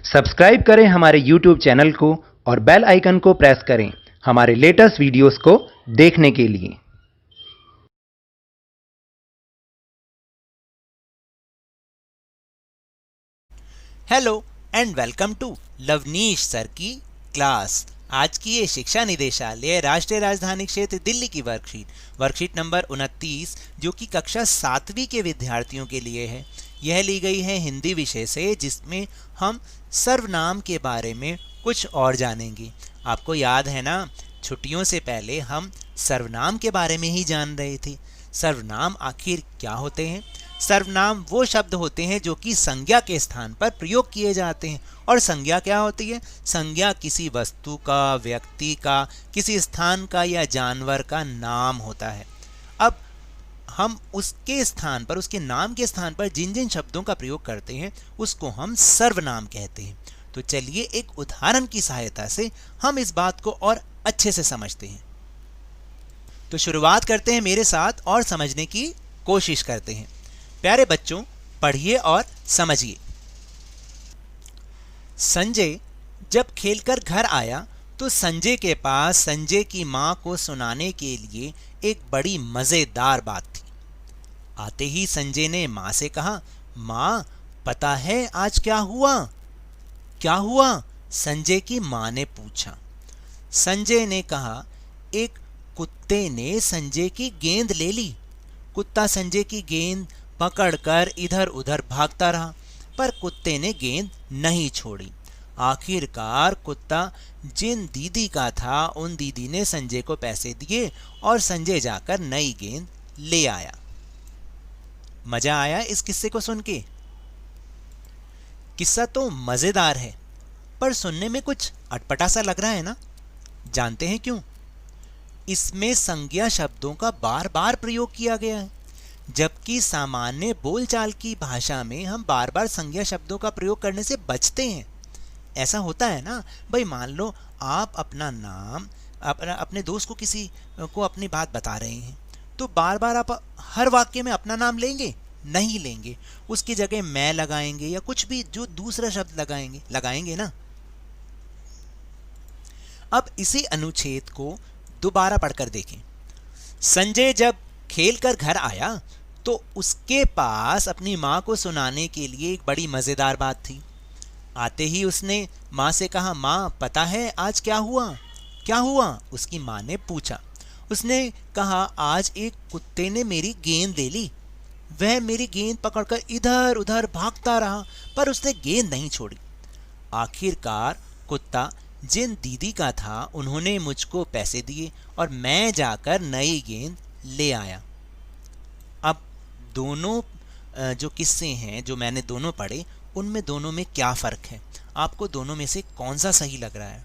Subscribe करें हमारे YouTube channel को और बेल आइकन को प्रेस करें हमारे लेटेस्ट वीडियोस को देखने के लिए। Hello and welcome to Lovneesh sir की क्लास। आज की ये शिक्षा निदेशालय राष्ट्रीय राजधानी क्षेत्र दिल्ली की वर्कशीट नंबर 29 जो कि कक्षा 7वीं के विद्यार्थियों के लिए है। यह ली गई है हिंदी विषय से, जिसमें हम सर्वनाम के बारे में कुछ और जानेंगे। आपको याद है ना, छुट्टियों से पहले हम सर्वनाम के बारे में ही जान रहे थे। सर्वनाम आखिर क्या होते हैं? सर्वनाम वो शब्द होते हैं जो कि संज्ञा के स्थान पर प्रयोग किए जाते हैं। और संज्ञा क्या होती है? संज्ञा किसी वस्तु का, व्यक्ति का, किसी स्थान का या जानवर का नाम होता है। अब हम उसके स्थान पर, उसके नाम के स्थान पर जिन जिन शब्दों का प्रयोग करते हैं उसको हम सर्वनाम कहते हैं। तो चलिए एक उदाहरण की सहायता से हम इस बात को और अच्छे से समझते हैं। तो शुरुआत करते हैं मेरे साथ और समझने की कोशिश करते हैं। प्यारे बच्चों, पढ़िए और समझिए। संजय जब खेलकर घर आया तो संजय के पास संजय की मां को सुनाने के लिए एक बड़ी मजेदार बात थी। आते ही संजय ने मां से कहा, मां, पता है आज क्या हुआ? क्या हुआ? संजय की मां ने पूछा। संजय ने कहा, एक कुत्ते ने संजय की गेंद ले ली। कुत्ता संजय की गेंद पकड़कर इधर उधर भागता रहा, पर कुत्ते ने गेंद नहीं छोड़ी। आखिरकार कुत्ता जिन दीदी का था उन दीदी ने संजय को पैसे दिए और संजय जाकर नई गेंद ले आया। मजा आया इस किस्से को सुन के? किस्सा तो मजेदार है, पर सुनने में कुछ अटपटा सा लग रहा है ना? जानते हैं क्यों? इसमें संज्ञा शब्दों का बार बार प्रयोग किया गया है, जबकि सामान्य बोलचाल की भाषा में हम बार बार संज्ञा शब्दों का प्रयोग करने से बचते हैं। ऐसा होता है ना भाई, मान लो आप अपना नाम अपने दोस्त को, किसी को अपनी बात बता रहे हैं, तो बार बार आप हर वाक्य में अपना नाम लेंगे? नहीं लेंगे। उसकी जगह मैं लगाएंगे या कुछ भी जो दूसरा शब्द लगाएंगे ना। अब इसी अनुच्छेद को दोबारा पढ़कर देखें। संजय जब खेलकर घर आया तो उसके पास अपनी मां को सुनाने के लिए एक बड़ी मजेदार बात थी। आते ही उसने मां से कहा, मां, पता है आज क्या हुआ? क्या हुआ? उसकी मां ने पूछा। उसने कहा, आज एक कुत्ते ने मेरी गेंद ले ली। वह मेरी गेंद पकड़कर इधर उधर भागता रहा, पर उसने गेंद नहीं छोड़ी। आखिरकार कुत्ता जिन दीदी का था उन्होंने मुझको पैसे दिए और मैं जाकर नई गेंद ले आया। अब दोनों जो किस्से हैं जो मैंने दोनों पढ़े, उनमें दोनों में क्या फ़र्क है? आपको दोनों में से कौन सा सही लग रहा है?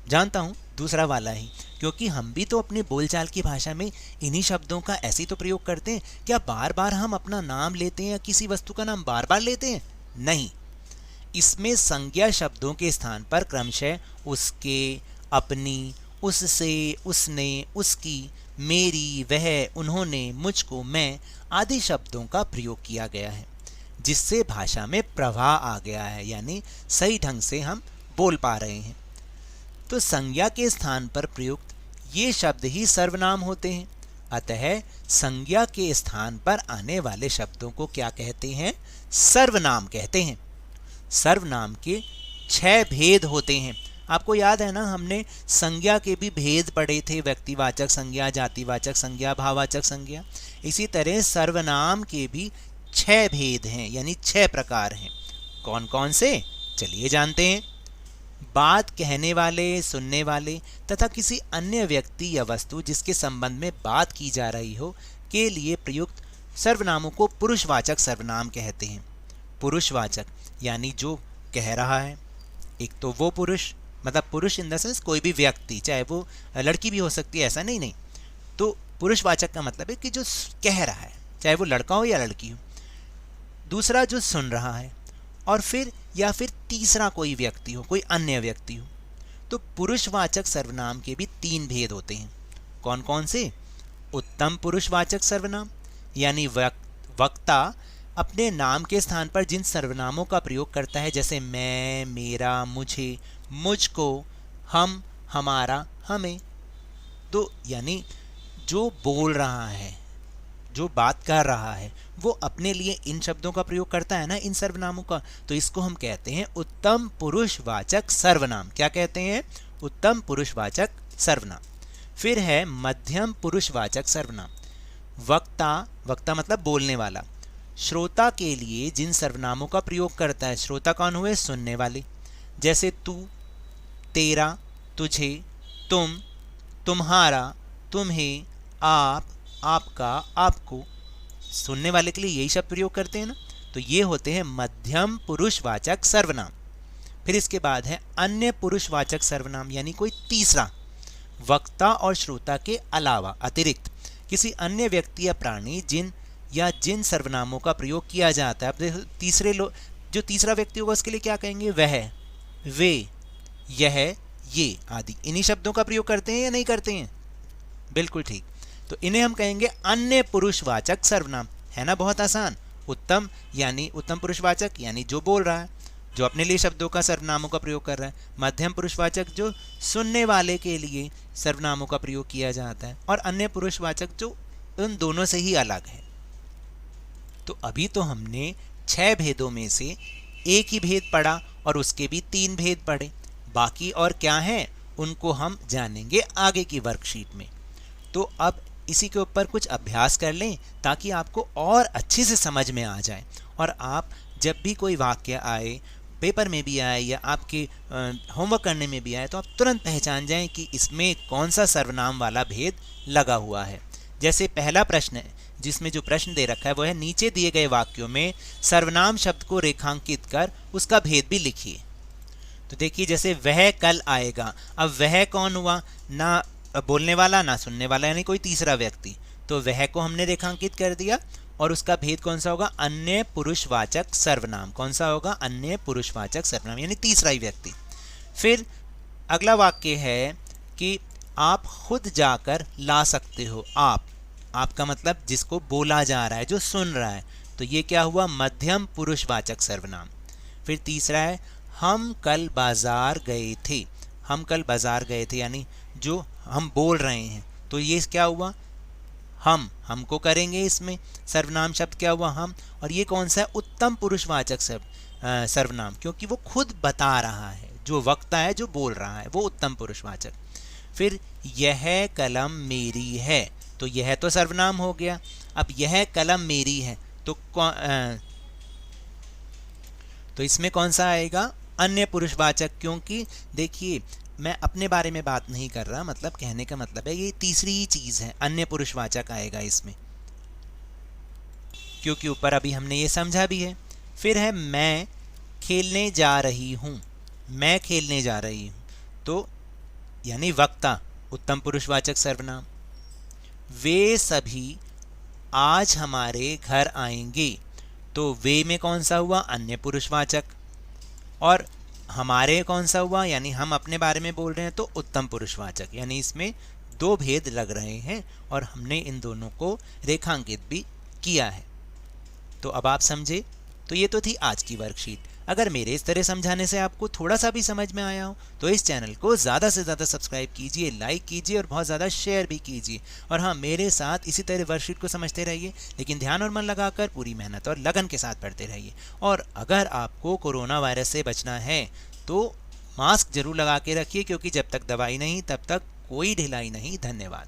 जानता हूँ दूसरा वाला ही, क्योंकि हम भी तो अपने बोलचाल की भाषा में इन्हीं शब्दों का ऐसे तो प्रयोग करते हैं। क्या बार बार हम अपना नाम लेते हैं या किसी वस्तु का नाम बार बार लेते हैं? नहीं। इसमें संज्ञा शब्दों के स्थान पर क्रमशः उसके, अपनी, उससे, उसने, उसकी, मेरी, वह, उन्होंने, मुझको, मैं आदि शब्दों का प्रयोग किया गया है, जिससे भाषा में प्रवाह आ गया है, यानी सही ढंग से हम बोल पा रहे हैं। तो संज्ञा के स्थान पर प्रयुक्त ये शब्द ही सर्वनाम होते हैं। अतः संज्ञा के स्थान पर आने वाले शब्दों को क्या कहते हैं? सर्वनाम कहते हैं। सर्वनाम के 6 भेद होते हैं। आपको याद है ना, हमने संज्ञा के भी भेद पढ़े थे, व्यक्तिवाचक संज्ञा, जातिवाचक संज्ञा, भाववाचक संज्ञा। इसी तरह सर्वनाम के भी 6 भेद हैं, यानी 6 प्रकार हैं। कौन कौन से? चलिए जानते हैं। बात कहने वाले, सुनने वाले तथा किसी अन्य व्यक्ति या वस्तु जिसके संबंध में बात की जा रही हो के लिए प्रयुक्त सर्वनामों को पुरुषवाचक सर्वनाम कहते हैं। पुरुषवाचक यानी जो कह रहा है। एक तो वो पुरुष, मतलब पुरुष इन द सेंस कोई भी व्यक्ति, चाहे वो लड़की भी हो सकती है, ऐसा नहीं। तो पुरुषवाचक का मतलब है कि जो कह रहा है, चाहे वो लड़का हो या लड़की हो। दूसरा जो सुन रहा है, और फिर या फिर तीसरा कोई व्यक्ति हो, कोई अन्य व्यक्ति हो। तो पुरुषवाचक सर्वनाम के भी 3 भेद होते हैं। कौन कौन से? उत्तम पुरुषवाचक सर्वनाम यानी वक्ता अपने नाम के स्थान पर जिन सर्वनामों का प्रयोग करता है, जैसे मैं, मेरा, मुझे, मुझको, हम, हमारा, हमें, तो यानी जो बोल रहा है, जो बात कर रहा है, वो अपने लिए इन शब्दों का प्रयोग करता है ना, इन सर्वनामों का, तो इसको हम कहते हैं उत्तम पुरुषवाचक सर्वनाम। क्या कहते हैं? उत्तम पुरुषवाचक सर्वनाम। फिर है मध्यम पुरुषवाचक सर्वनाम। वक्ता, वक्ता मतलब बोलने वाला, श्रोता के लिए जिन सर्वनामों का प्रयोग करता है। श्रोता कौन हुए? सुनने वाले, जैसे तू, तेरा, तुझे, तुम, तुम्हारा, तुम्हें, आप, आपका, आपको। सुनने वाले के लिए यही शब्द प्रयोग करते हैं ना, तो ये होते हैं मध्यम पुरुषवाचक सर्वनाम। फिर इसके बाद है अन्य पुरुषवाचक सर्वनाम, यानी कोई तीसरा, वक्ता और श्रोता के अलावा, अतिरिक्त किसी अन्य व्यक्ति या प्राणी जिन सर्वनामों का प्रयोग किया जाता है। अब देखो तीसरे लोग, जो तीसरा व्यक्ति होगा उसके लिए क्या कहेंगे? वह, वे, यह, ये आदि, इन्हीं शब्दों का प्रयोग करते हैं या नहीं करते हैं? बिल्कुल ठीक। तो इन्हें हम कहेंगे अन्य पुरुषवाचक सर्वनाम। है ना बहुत आसान। उत्तम यानी उत्तम पुरुषवाचक, यानी जो बोल रहा है, जो अपने लिए शब्दों का सर्वनामों का प्रयोग कर रहा है। मध्यम पुरुषवाचक जो सुनने वाले के लिए सर्वनामों का प्रयोग किया जाता है, और अन्य पुरुषवाचक जो उन दोनों से ही अलग है। तो अभी तो हमने 6 भेदों में से एक ही भेद पढ़ा और उसके भी 3 भेद पढ़े। बाकी और क्या हैं उनको हम जानेंगे आगे की वर्कशीट में। तो अब इसी के ऊपर कुछ अभ्यास कर लें ताकि आपको और अच्छे से समझ में आ जाए, और आप जब भी कोई वाक्य आए, पेपर में भी आए या आपके होमवर्क करने में भी आए, तो आप तुरंत पहचान जाएं कि इसमें कौन सा सर्वनाम वाला भेद लगा हुआ है। जैसे पहला प्रश्न है जिसमें जो प्रश्न दे रखा है वो है नीचे दिए गए वाक्यों में सर्वनाम शब्द को रेखांकित कर उसका भेद भी लिखिए। तो देखिए जैसे वह कल आएगा, अब वह कौन हुआ? ना बोलने वाला ना सुनने वाला, यानी कोई तीसरा व्यक्ति। तो वह को हमने रेखांकित कर दिया और उसका भेद कौन सा होगा? अन्य पुरुषवाचक सर्वनाम। कौन सा होगा? अन्य पुरुषवाचक सर्वनाम, यानी तीसरा ही व्यक्ति। फिर अगला वाक्य है कि आप खुद जाकर ला सकते हो। आपका मतलब जिसको बोला जा रहा है, जो सुन रहा है, तो ये क्या हुआ? मध्यम पुरुषवाचक सर्वनाम। फिर तीसरा है हम कल बाजार गए थे। हम कल बाजार गए थे यानी जो हम बोल रहे हैं, तो ये क्या हुआ? हमको करेंगे इसमें सर्वनाम शब्द क्या हुआ? हम। और ये कौन सा है? उत्तम पुरुषवाचक सर्वनाम, क्योंकि वो खुद बता रहा है, जो वक्ता है, जो बोल रहा है, वो उत्तम पुरुषवाचक। फिर यह कलम मेरी है, तो यह तो सर्वनाम हो गया। अब यह कलम मेरी है तो इसमें कौन सा आएगा? अन्य पुरुषवाचक, क्योंकि देखिए मैं अपने बारे में बात नहीं कर रहा, मतलब कहने का मतलब है ये तीसरी ही चीज है, अन्य पुरुषवाचक आएगा इसमें, क्योंकि ऊपर अभी हमने ये समझा भी है। फिर है मैं खेलने जा रही हूँ। मैं खेलने जा रही हूँ, तो यानी वक्ता, उत्तम पुरुषवाचक सर्वनाम। वे सभी आज हमारे घर आएंगे, तो वे में कौन सा हुआ? अन्य पुरुषवाचक। और हमारे कौन सा हुआ? यानी हम अपने बारे में बोल रहे हैं, तो उत्तम पुरुषवाचक। यानी इसमें 2 भेद लग रहे हैं और हमने इन दोनों को रेखांकित भी किया है। तो अब आप समझे। तो ये तो थी आज की वर्कशीट। अगर मेरे इस तरह समझाने से आपको थोड़ा सा भी समझ में आया हो तो इस चैनल को ज़्यादा से ज़्यादा सब्सक्राइब कीजिए, लाइक कीजिए और बहुत ज़्यादा शेयर भी कीजिए। और हाँ, मेरे साथ इसी तरह वर्कशीट को समझते रहिए, लेकिन ध्यान और मन लगाकर पूरी मेहनत और लगन के साथ पढ़ते रहिए। और अगर आपको कोरोना वायरस से बचना है तो मास्क जरूर लगा के रखिए, क्योंकि जब तक दवाई नहीं तब तक कोई ढिलाई नहीं। धन्यवाद।